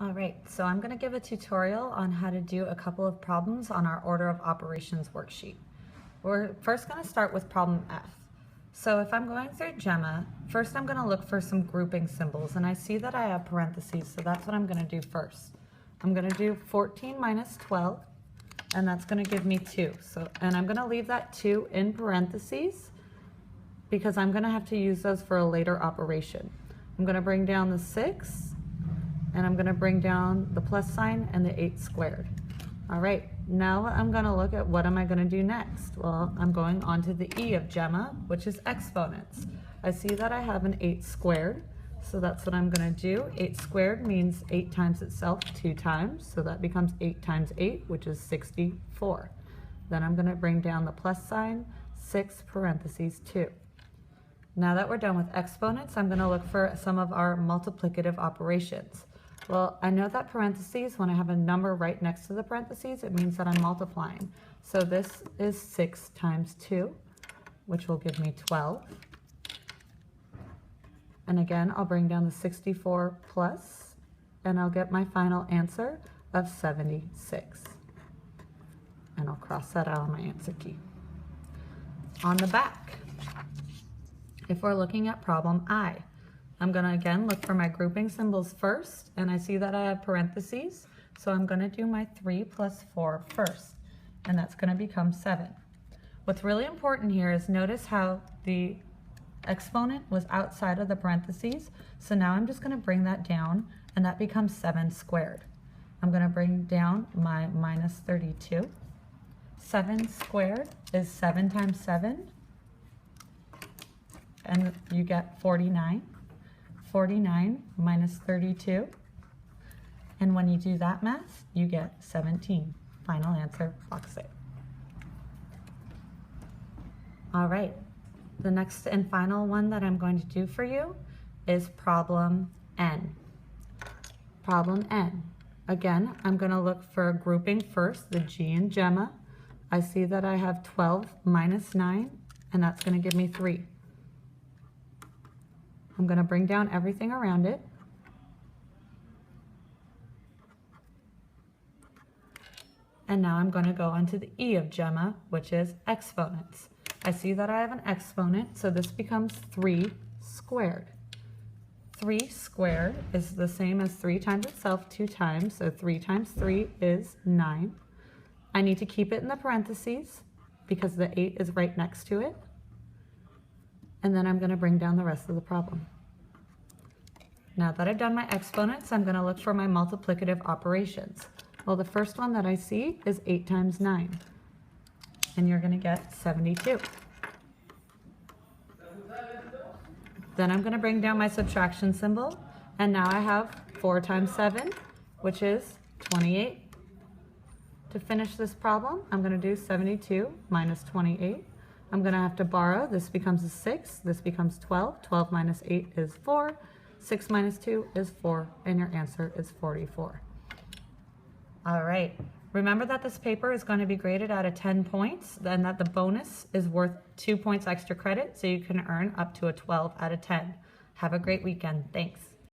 All right, so I'm going to give a tutorial on how to do a couple of problems on our order of operations worksheet. We're first going to start with problem F. So if I'm going through GEMA, first I'm going to look for some grouping symbols, and I see that I have parentheses, so that's what I'm going to do first. I'm going to do 14 minus 12, and that's going to give me 2. And I'm going to leave that 2 in parentheses because I'm going to have to use those for a later operation. I'm going to bring down the 6, and I'm going to bring down the plus sign and the 8 squared. All right, now I'm going to look at what am I going to do next. Well, I'm going on to the E of GEMA, which is exponents. I see that I have an 8 squared, so that's what I'm going to do. 8 squared means 8 times itself 2 times, so that becomes 8 times 8, which is 64. Then I'm going to bring down the plus sign, 6 parentheses 2. Now that we're done with exponents, I'm going to look for some of our multiplicative operations. Well, I know that parentheses, when I have a number right next to the parentheses, it means that I'm multiplying. So this is 6 times 2, which will give me 12. And again, I'll bring down the 64 plus, and I'll get my final answer of 76. And I'll cross that out on my answer key. On the back, if we're looking at problem I, I'm going to again look for my grouping symbols first, and I see that I have parentheses, so I'm going to do my 3 plus 4 first, and that's going to become 7. What's really important here is notice how the exponent was outside of the parentheses, so now I'm just going to bring that down, and that becomes 7 squared. I'm going to bring down my minus 32. 7 squared is 7 times 7, and you get 49. 49 minus 32, and when you do that math, you get 17. Final answer, box A. All right, the next and final one that I'm going to do for you is problem N. Problem N. Again, I'm going to look for a grouping first, the G in GEMA. I see that I have 12 minus 9, and that's going to give me 3. I'm going to bring down everything around it. And now I'm going to go onto the E of GEMA, which is exponents. I see that I have an exponent, so this becomes 3 squared. 3 squared is the same as 3 times itself 2 times, so 3 times 3 is 9. I need to keep it in the parentheses because the 8 is right next to it. And then I'm going to bring down the rest of the problem. Now that I've done my exponents, I'm going to look for my multiplicative operations. Well, the first one that I see is 8 times 9, and you're going to get 72. Then I'm going to bring down my subtraction symbol, and now I have 4 times 7, which is 28. To finish this problem, I'm going to do 72 minus 28. I'm going to have to borrow. This becomes a 6. This becomes 12. 12 minus 8 is 4. 6 minus 2 is 4. And your answer is 44. All right. Remember that this paper is going to be graded out of 10 points, and that the bonus is worth 2 points extra credit, so you can earn up to a 12 out of 10. Have a great weekend. Thanks.